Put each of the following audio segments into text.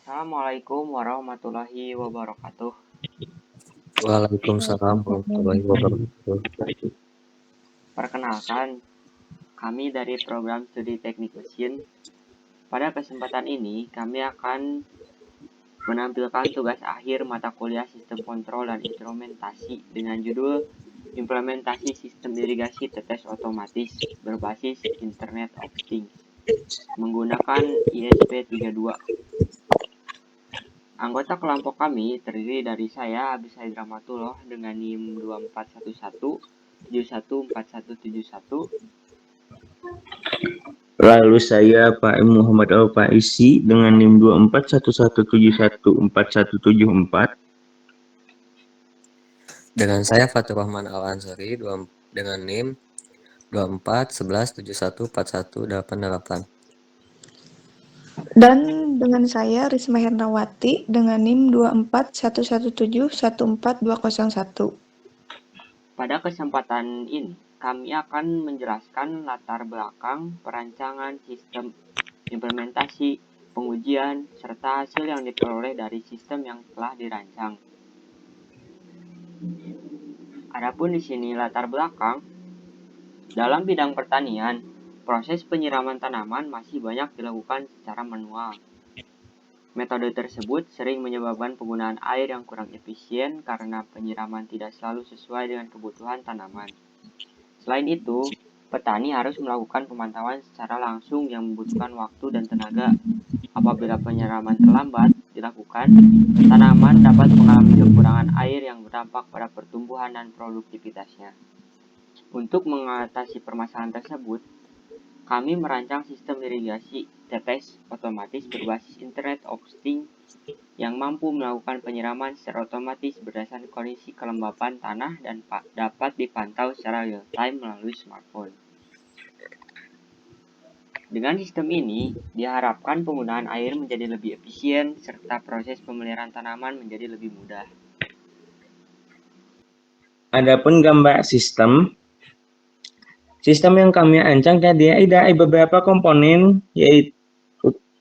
Assalamualaikum warahmatullahi wabarakatuh. Waalaikumsalam warahmatullahi wabarakatuh. Perkenalkan, kami dari program studi teknik mesin. Pada kesempatan ini, kami akan menampilkan tugas akhir mata kuliah sistem kontrol dan instrumentasi dengan judul Implementasi Sistem Irigasi Tetes Otomatis berbasis Internet of Things menggunakan ISP32. Anggota kelompok kami terdiri dari saya, Abis Haidramatullah, dengan NIM 2411 714171. Lalu saya Pak M. Muhammad Al-Faisi dengan NIM 2411714174. Dengan saya Fatur Rahman Al-Ansari dengan NIM 2411714188. Dan dengan saya Risma Hernawati dengan NIM 2411714201. Pada kesempatan ini, kami akan menjelaskan latar belakang perancangan sistem implementasi, pengujian, serta hasil yang diperoleh dari sistem yang telah dirancang. Adapun di sini latar belakang, dalam bidang pertanian, proses penyiraman tanaman masih banyak dilakukan secara manual. Metode tersebut sering menyebabkan penggunaan air yang kurang efisien karena penyiraman tidak selalu sesuai dengan kebutuhan tanaman. Selain itu, petani harus melakukan pemantauan secara langsung yang membutuhkan waktu dan tenaga. Apabila penyiraman terlambat dilakukan, tanaman dapat mengalami kekurangan air yang berdampak pada pertumbuhan dan produktivitasnya. Untuk mengatasi permasalahan tersebut, kami merancang sistem irigasi tetes otomatis berbasis Internet of Things yang mampu melakukan penyiraman secara otomatis berdasarkan kondisi kelembapan tanah dan dapat dipantau secara real-time melalui smartphone. Dengan sistem ini, diharapkan penggunaan air menjadi lebih efisien serta proses pemeliharaan tanaman menjadi lebih mudah. Adapun gambar sistem yang kami rancang tadi ada beberapa komponen, yaitu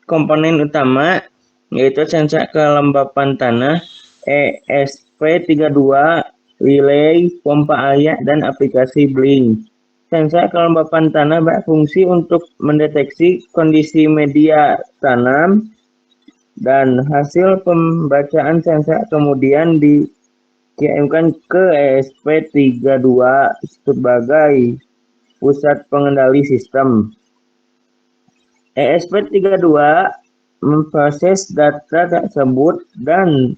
komponen utama yaitu sensor kelembapan tanah, ESP32, relay, pompa air, dan aplikasi Blink. Sensor kelembapan tanah berfungsi untuk mendeteksi kondisi media tanam dan hasil pembacaan sensor kemudian dikirimkan ke ESP32 sebagai pusat pengendali sistem. ESP32 memproses data tersebut dan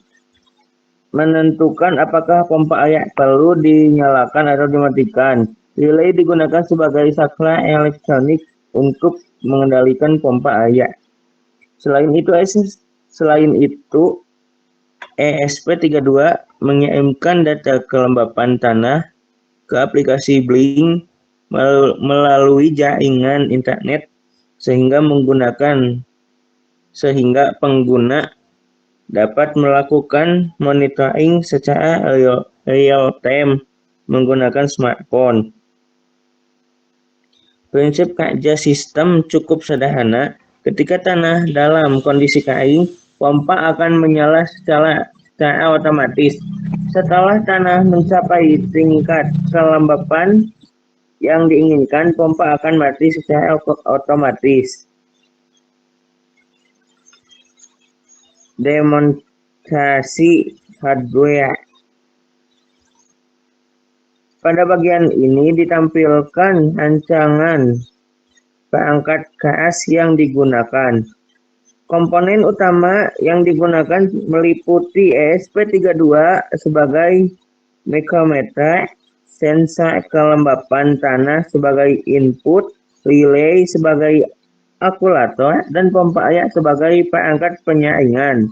menentukan apakah pompa air perlu dinyalakan atau dimatikan. Relay digunakan sebagai saklar elektronik untuk mengendalikan pompa air. Selain itu, ESP32 mengirimkan data kelembapan tanah ke aplikasi Blink melalui jaringan internet sehingga pengguna dapat melakukan monitoring secara real time menggunakan smartphone. Prinsip kerja sistem cukup sederhana. Ketika tanah dalam kondisi kering, pompa akan menyala secara otomatis. Setelah tanah mencapai tingkat kelembapan yang diinginkan, pompa akan mati secara otomatis. Demonstrasi hardware. Pada bagian ini ditampilkan rancangan perangkat keras yang digunakan. Komponen utama yang digunakan meliputi ESP32 sebagai mikrometer, sensor kelembapan tanah sebagai input, relay sebagai akulator, dan pompa air sebagai perangkat penyiraman.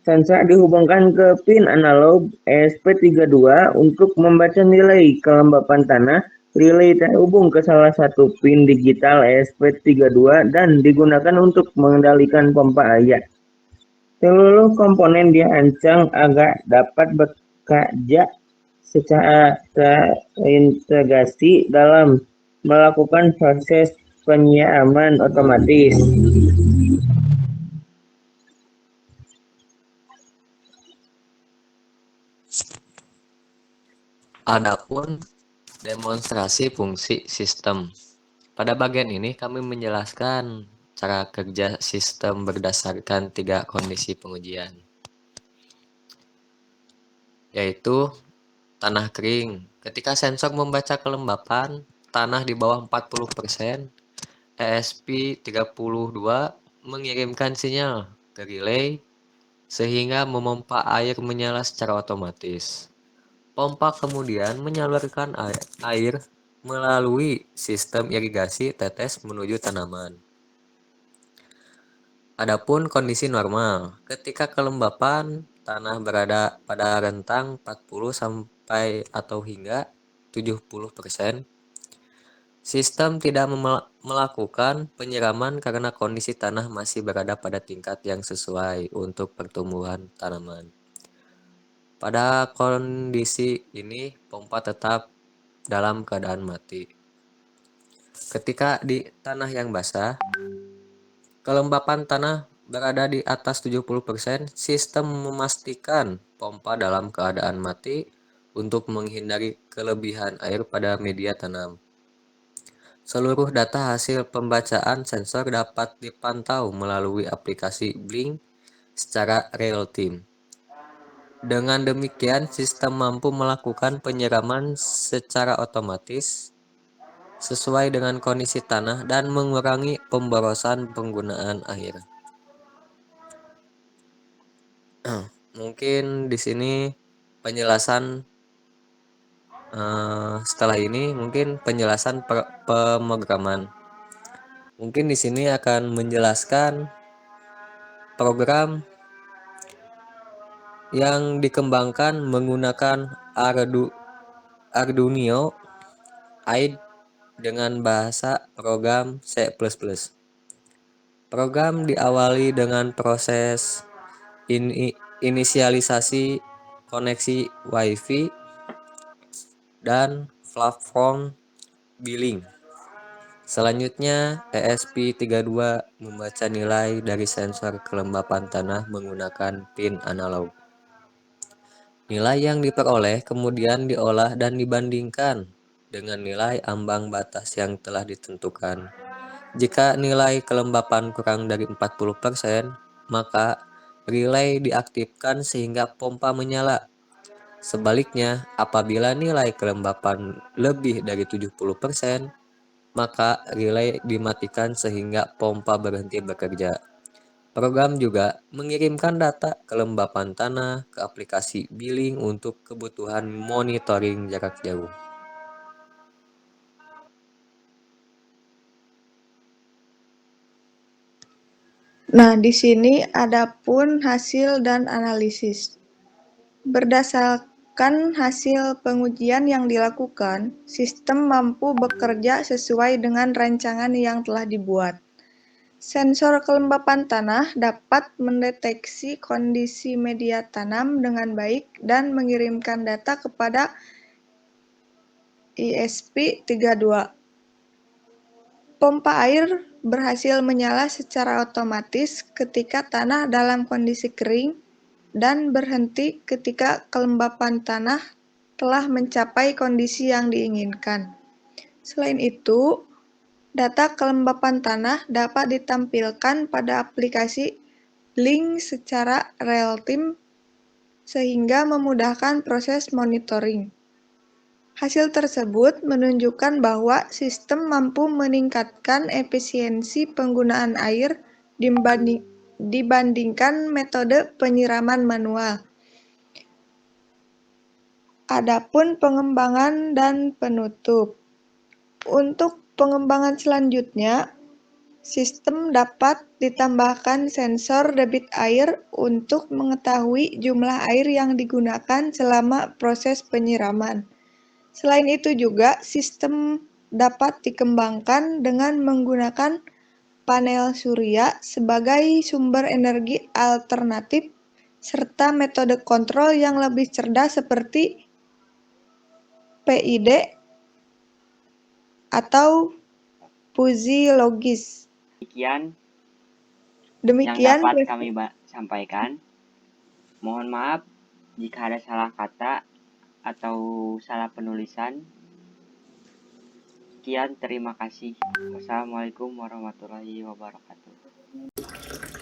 Sensor dihubungkan ke pin analog ESP32 untuk membaca nilai kelembapan tanah. Relay terhubung ke salah satu pin digital ESP32 dan digunakan untuk mengendalikan pompa air. Seluruh komponen dirancang agar dapat bekerja secara terintegrasi dalam melakukan proses penyiraman otomatis. Adapun demonstrasi fungsi sistem. Pada bagian ini kami menjelaskan cara kerja sistem berdasarkan 3 kondisi pengujian, yaitu tanah kering. Ketika sensor membaca kelembapan tanah di bawah 40%, ESP32 mengirimkan sinyal ke relay sehingga memompa air menyala secara otomatis. Pompa kemudian menyalurkan air melalui sistem irigasi tetes menuju tanaman. Adapun kondisi normal, ketika kelembapan tanah berada pada rentang 40 sampai atau hingga 70%, sistem tidak melakukan penyiraman karena kondisi tanah masih berada pada tingkat yang sesuai untuk pertumbuhan tanaman. Pada kondisi ini, pompa tetap dalam keadaan mati. Ketika di tanah yang basah, kelembapan tanah berada di atas 70%, sistem memastikan pompa dalam keadaan mati untuk menghindari kelebihan air pada media tanam. Seluruh data hasil pembacaan sensor dapat dipantau melalui aplikasi Blink secara real-time. Dengan demikian, sistem mampu melakukan penyiraman secara otomatis sesuai dengan kondisi tanah dan mengurangi pemborosan penggunaan air. Mungkin di sini penjelasan setelah ini mungkin penjelasan pemrograman. Mungkin di sini akan menjelaskan program yang dikembangkan menggunakan Arduino IDE dengan bahasa program C++. Program diawali dengan proses inisialisasi koneksi Wi-Fi dan platform billing. Selanjutnya, ESP32 membaca nilai dari sensor kelembapan tanah menggunakan pin analog. Nilai yang diperoleh kemudian diolah dan dibandingkan dengan nilai ambang batas yang telah ditentukan. Jika nilai kelembapan kurang dari 40%, maka relay diaktifkan sehingga pompa menyala. Sebaliknya, apabila nilai kelembapan lebih dari 70%, maka relay dimatikan sehingga pompa berhenti bekerja. Program juga mengirimkan data kelembapan tanah ke aplikasi billing untuk kebutuhan monitoring jarak jauh. Nah, di sini ada pun hasil dan analisis. Berdasarkan hasil pengujian yang dilakukan, sistem mampu bekerja sesuai dengan rancangan yang telah dibuat. Sensor kelembapan tanah dapat mendeteksi kondisi media tanam dengan baik dan mengirimkan data kepada ESP32. Pompa air berhasil menyala secara otomatis ketika tanah dalam kondisi kering dan berhenti ketika kelembapan tanah telah mencapai kondisi yang diinginkan. Selain itu, data kelembapan tanah dapat ditampilkan pada aplikasi Blink secara real-time sehingga memudahkan proses monitoring. Hasil tersebut menunjukkan bahwa sistem mampu meningkatkan efisiensi penggunaan air dibandingkan metode penyiraman manual. Adapun pengembangan dan penutup. Untuk pengembangan selanjutnya, sistem dapat ditambahkan sensor debit air untuk mengetahui jumlah air yang digunakan selama proses penyiraman. Selain itu juga, sistem dapat dikembangkan dengan menggunakan panel surya sebagai sumber energi alternatif serta metode kontrol yang lebih cerdas seperti PID atau fisiologis. Demikian yang Demikian dapat kami sampaikan. Mohon maaf jika ada salah kata atau salah penulisan. Sekian, terima kasih. Wassalamualaikum warahmatullahi wabarakatuh.